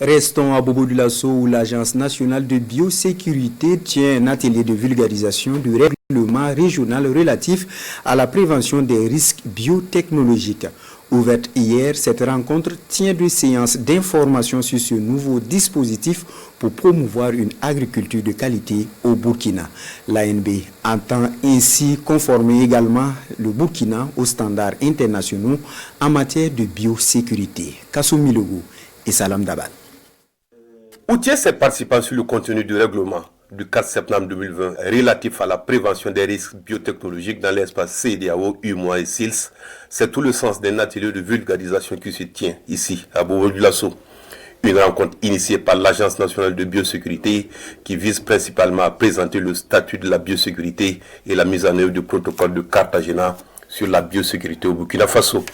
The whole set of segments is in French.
Restons à Bobo Dioulasso où l'Agence nationale de biosécurité tient un atelier de vulgarisation du règlement régional relatif à la prévention des risques biotechnologiques. Ouverte hier, cette rencontre tient deux séances d'information sur ce nouveau dispositif pour promouvoir une agriculture de qualité au Burkina. L'ANB entend ainsi conformer également le Burkina aux standards internationaux en matière de biosécurité. Kassoumi Logo et Salam Dabal. Où tient ses participants sur le contenu du règlement du 4 septembre 2020 relatif à la prévention des risques biotechnologiques dans l'espace CEDEAO, UEMOA et SILS. C'est tout le sens d'un atelier de vulgarisation qui se tient ici à Bobo Dioulasso. Une rencontre initiée par l'Agence nationale de biosécurité qui vise principalement à présenter le statut de la biosécurité et la mise en œuvre du protocole de Cartagena sur la biosécurité au Burkina Faso.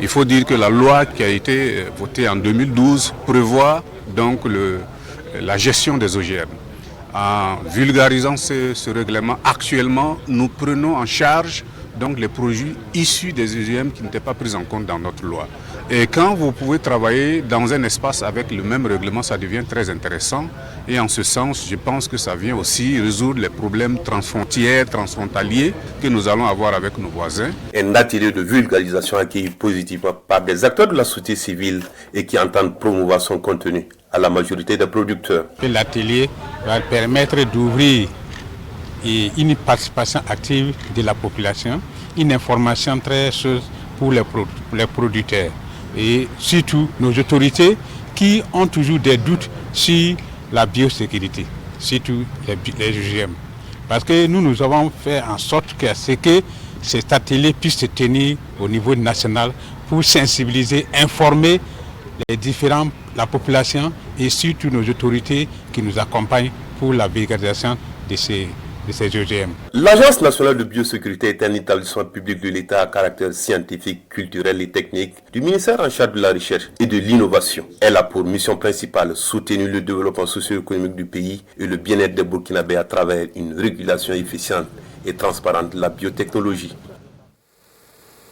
Il faut dire que la loi qui a été votée en 2012 prévoit donc la gestion des OGM. En vulgarisant ce règlement, actuellement, nous prenons en charge donc les produits issus des OGM qui n'étaient pas pris en compte dans notre loi. Et quand vous pouvez travailler dans un espace avec le même règlement, ça devient très intéressant. Et en ce sens, je pense que ça vient aussi résoudre les problèmes transfrontières, transfrontaliers que nous allons avoir avec nos voisins. Un atelier de vulgarisation accueilli positivement par des acteurs de la société civile et qui entendent promouvoir son contenu à la majorité des producteurs. L'atelier va permettre d'ouvrir une participation active de la population, une information très chose pour les producteurs et surtout nos autorités qui ont toujours des doutes sur la biosécurité, surtout les OGM. Parce que nous avons fait en sorte que cet atelier puisse se tenir au niveau national pour sensibiliser, informer la population et surtout nos autorités qui nous accompagnent pour la vulgarisation de ces OGM. L'Agence nationale de biosécurité est un établissement public de l'État à caractère scientifique, culturel et technique du ministère en charge de la recherche et de l'innovation. Elle a pour mission principale soutenir le développement socio-économique du pays et le bien-être des Burkinabés à travers une régulation efficiente et transparente de la biotechnologie.